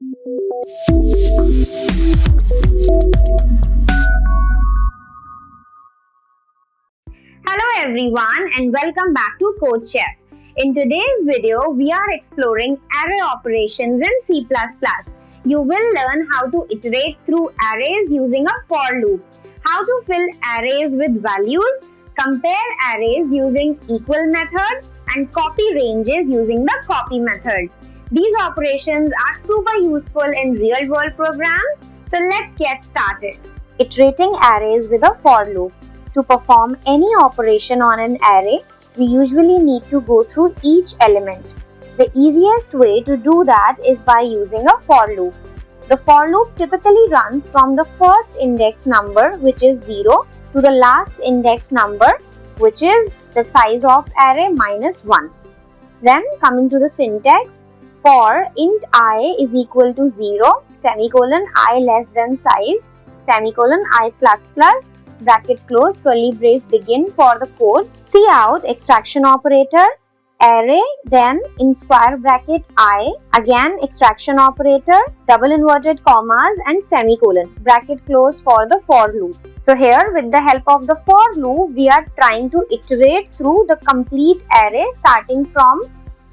Hello everyone and welcome back to CodeChef. In today's video, we are exploring array operations in C++. You will learn how to iterate through arrays using a for loop, how to fill arrays with values, compare arrays using equal method, and copy ranges using the copy method. These operations are super useful in real-world programs, so let's get started. Iterating arrays with a for loop. To perform any operation on an array, we usually need to go through each element. The easiest way to do that is by using a for loop. The for loop typically runs from the first index number, which is 0, to the last index number, which is the size of array minus 1. Then coming to the syntax, for int I is equal to 0, semicolon I less than size, semicolon I plus plus, bracket close, curly brace begin for the code, cout extraction operator, array, then in square bracket I, again extraction operator, double inverted commas and semicolon, bracket close for the for loop. So here with the help of the for loop, we are trying to iterate through the complete array starting from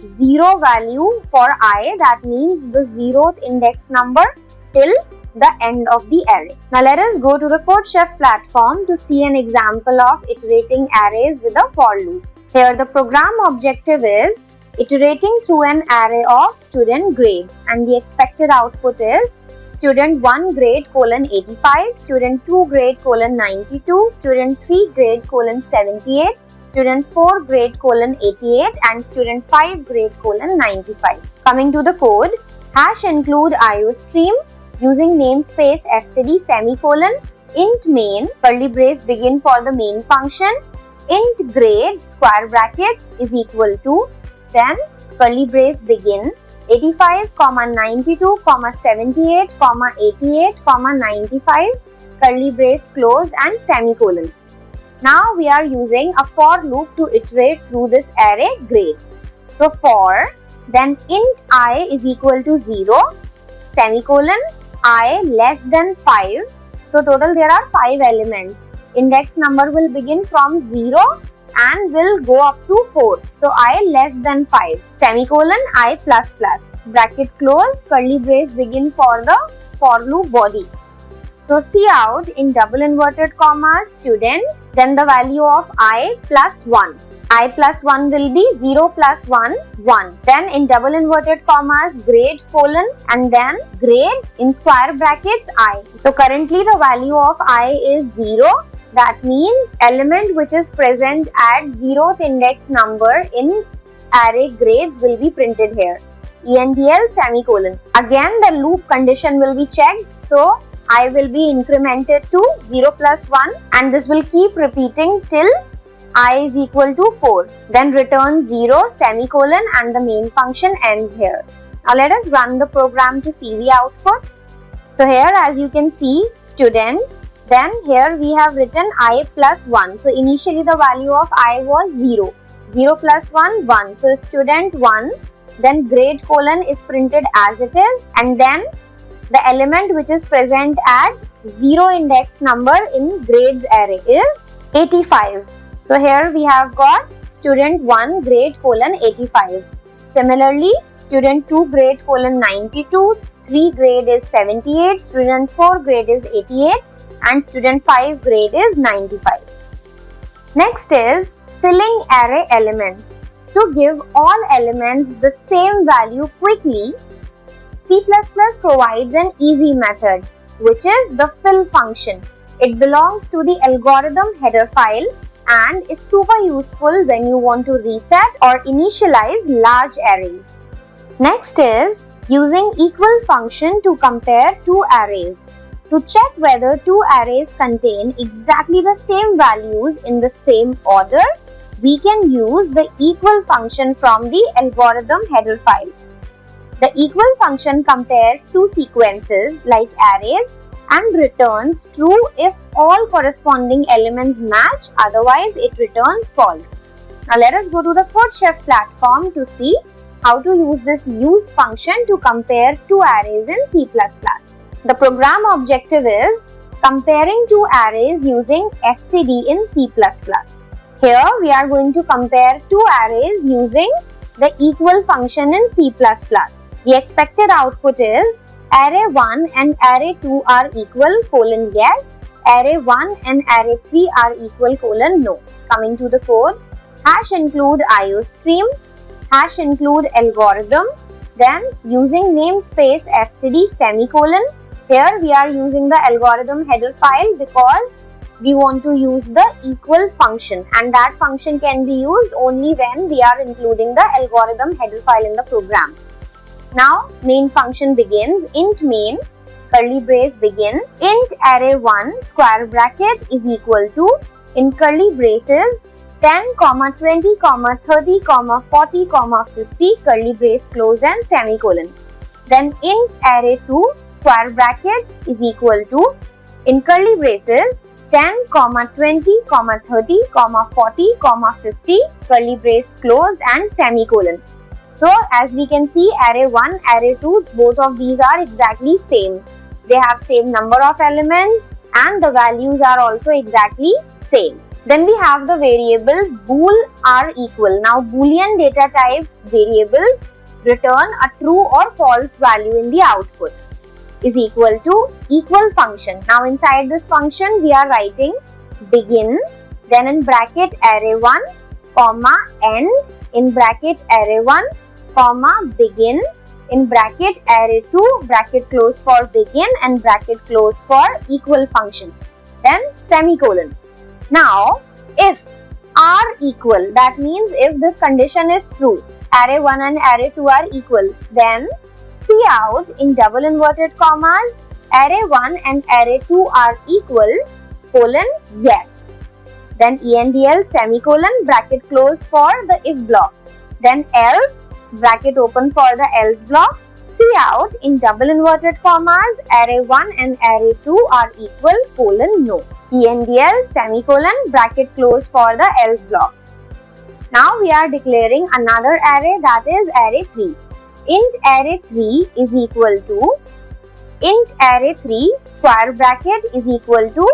0 value for I, that means the 0th index number, till the end of the array. Now let us go to the CodeChef platform to see an example of iterating arrays with a for loop. Here the program objective is iterating through an array of student grades, and the expected output is student 1 grade colon 85, student 2 grade colon 92, student 3 grade colon 78, student 4 grade colon 88 and student 5 grade colon 95. Coming to the code, hash include IOStream using namespace std semicolon, int main, curly brace begin for the main function, int grade square brackets is equal to, then curly brace begin 85, 92, 78, 88, 95, curly brace close and semicolon. Now we are using a for loop to iterate through this array grade. So for, then int I is equal to 0, semicolon, I less than 5. So total there are 5 elements. Index number will begin from 0 and will go up to 4. So I less than 5. Semicolon I plus plus. Bracket close, curly brace begin for the for loop body. So cout in double inverted commas student, then the value of I plus 1. I plus 1 will be 0 plus 1, 1. Then in double inverted commas grade colon and then grade in square brackets I. So currently the value of I is 0. That means element which is present at 0th index number in array grades will be printed here. ENDL semicolon. Again the loop condition will be checked. So I will be incremented to 0 plus 1 and this will keep repeating till I is equal to 4. Then return 0 semicolon and the main function ends here. Now let us run the program to see the output. So here as you can see student, then here we have written I plus 1. So initially the value of I was 0. 0 plus 1, 1. So student 1, then grade colon is printed as it is and then the element which is present at 0 index number in grades array is 85. So here we have got student 1 grade colon 85. Similarly, student 2 grade colon 92, 3 grade is 78, student 4 grade is 88 and student 5 grade is 95. Next is filling array elements. To give all elements the same value quickly, C++ provides an easy method, which is the fill function. It belongs to the algorithm header file and is super useful when you want to reset or initialize large arrays. Next is using equal function to compare two arrays. To check whether two arrays contain exactly the same values in the same order, we can use the equal function from the algorithm header file. The equal function compares two sequences like arrays and returns true if all corresponding elements match, otherwise it returns false. Now let us go to the CodeChef platform to see how to use this use function to compare two arrays in C++. The program objective is comparing two arrays using std in C++. Here we are going to compare two arrays using the equal function in C++. The expected output is array1 and array2 are equal yes, array1 and array3 are equal no. Coming to the code, hash include iostream, hash include algorithm, then using namespace std semicolon. Here we are using the algorithm header file because we want to use the equal function, and that function can be used only when we are including the algorithm header file in the program. Now main function begins, int main curly brace begin, int array1 square bracket is equal to, in curly braces, 10, 20, 30, 40, 50 curly brace close and semicolon. Then int array2 square brackets is equal to, in curly braces, 10, 20, 30, 40, 50 curly brace closed and semicolon. So as we can see, array1, array2, both of these are exactly same. They have same number of elements and the values are also exactly same. Then we have the variable bool are equal. Now boolean data type variables return a true or false value in the output, is equal to equal function. Now inside this function we are writing begin, then in bracket array1 comma end, in bracket array1 comma begin, in bracket array2 bracket close for begin and bracket close for equal function, then semicolon. Now if are equal, that means if this condition is true, array1 and array2 are equal, then cout in double inverted commas array1 and array2 are equal yes, then endl semicolon bracket close for the if block, then else bracket open for the else block, cout in double inverted commas array1 and array2 are equal no, endl semicolon bracket close for the else block. Now we are declaring another array, that is array3. Int array3 is equal to, int array3 square bracket is equal to,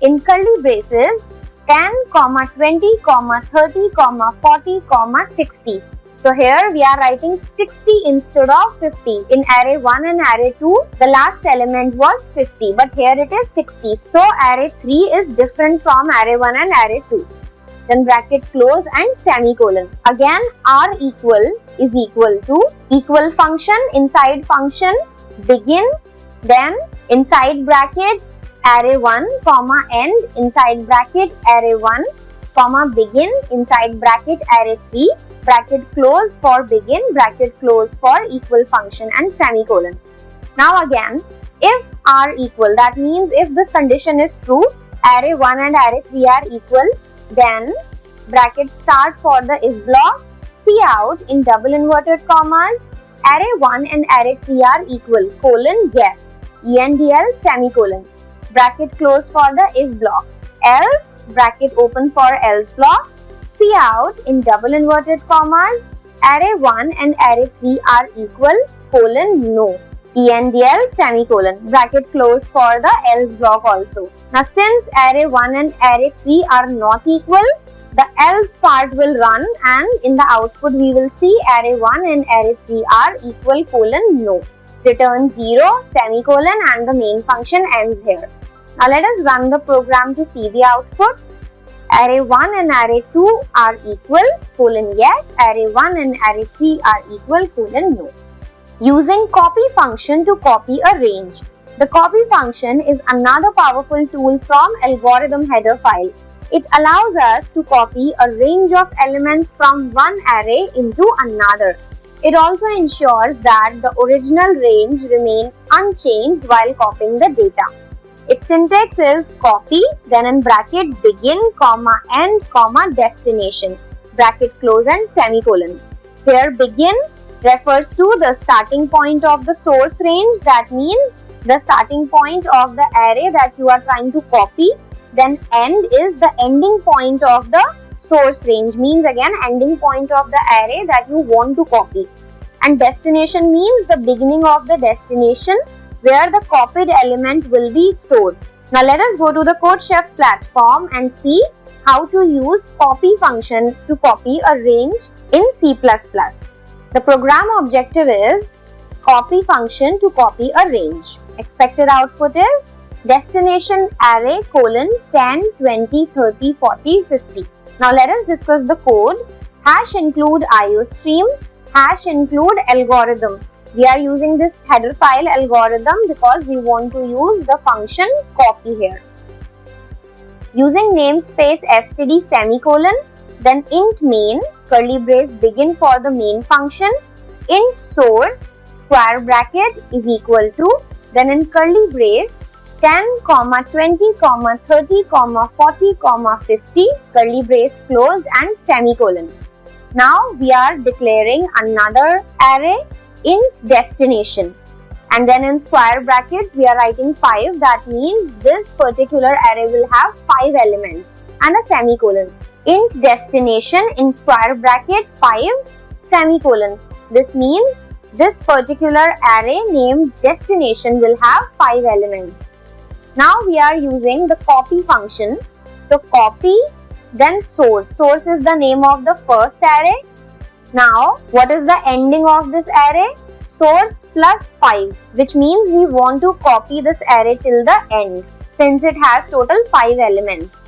in curly braces, 10, 20, 30, 40, 60. So here we are writing 60 instead of 50. In array1 and array2, the last element was 50, but here it is 60. So array3 is different from array1 and array2. Then bracket close and semicolon. Again are equal is equal to, equal function inside function begin, then inside bracket array1 comma end, inside bracket array1 comma begin, inside bracket array3 bracket close for begin, bracket close for equal function and semicolon. Now again, if are equal, that means if this condition is true, array1 and array3 are equal, then bracket start for the if block, cout in double inverted commas array1 and array3 are equal yes, endl semicolon bracket close for the if block, else bracket open for else block, cout in double inverted commas array1 and array3 are equal no, endl semicolon bracket close for the else block also. Now since array1 and array3 are not equal, the else part will run and in the output we will see array1 and array3 are equal no, return 0 semicolon and the main function ends here. Now let us run the program to see the output. Array1 and array2 are equal yes, array1 and array3 are equal no. Using copy function to copy a range. The copy function is another powerful tool from algorithm header file. It allows us to copy a range of elements from one array into another. It also ensures that the original range remain unchanged while copying the data. Its syntax is copy, then in bracket begin, comma end, comma destination, bracket close and semicolon. Here begin refers to the starting point of the source range, that means the starting point of the array that you are trying to copy. Then end is the ending point of the source range, means again ending point of the array that you want to copy. And destination means the beginning of the destination where the copied element will be stored. Now let us go to the CodeChef platform and see how to use copy function to copy a range in C++. The program objective is copy function to copy a range. Expected output is destination array colon 10, 20, 30, 40, 50. Now let us discuss the code. Hash include IOStream, hash include algorithm. We are using this header file algorithm because we want to use the function copy here. Using namespace std semicolon, then int main, curly brace begin for the main function, int source, square bracket is equal to, then in curly brace, 10, 20, 30, 40, 50, curly brace closed and semicolon. Now we are declaring another array, int destination. And then in square bracket, we are writing 5. That means this particular array will have 5 elements and a semicolon. Int destination in square bracket 5 semicolon. This means this particular array named destination will have 5 elements. Now we are using the copy function. So copy, then source. Source is the name of the first array. Now what is the ending of this array? Source plus 5, which means we want to copy this array till the end since it has total 5 elements.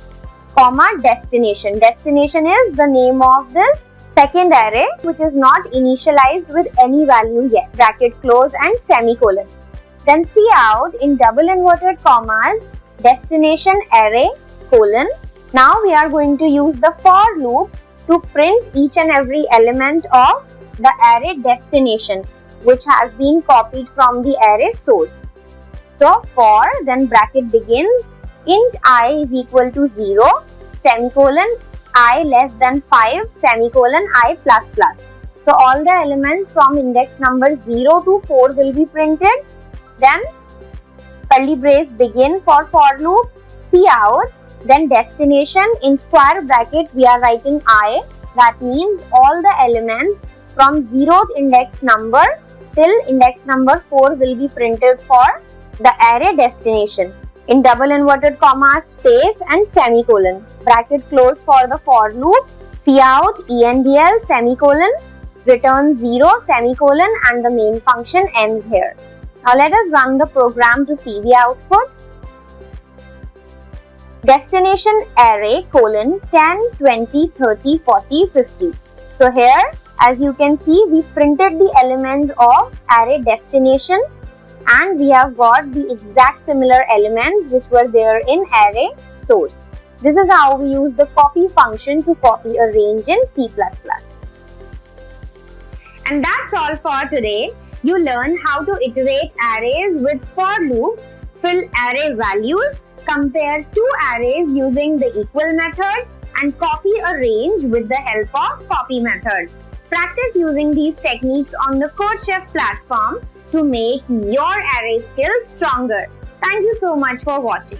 Comma destination. Destination is the name of this second array which is not initialized with any value yet. Bracket close and semicolon. Then cout in double inverted commas destination array colon. Now we are going to use the for loop to print each and every element of the array destination which has been copied from the array source. So for, then bracket begins, int I is equal to 0, semicolon I less than 5, semicolon I plus plus. So all the elements from index number 0 to 4 will be printed. Then curly brace begin for loop, cout, then destination in square bracket we are writing I. That means all the elements from 0th index number till index number 4 will be printed for the array destination. In double inverted comma space and semicolon. Bracket close for the for loop. Cout endl semicolon return 0 semicolon and the main function ends here. Now let us run the program to see the output. Destination array colon 10, 20, 30, 40, 50. So here as you can see we printed the elements of array destination and we have got the exact similar elements which were there in array source. This is how we use the copy function to copy a range in C++. And that's all for today. You learn how to iterate arrays with for loops, fill array values, compare two arrays using the equal method, and copy a range with the help of copy method. Practice using these techniques on the CodeChef platform to make your array skills stronger. Thank you so much for watching.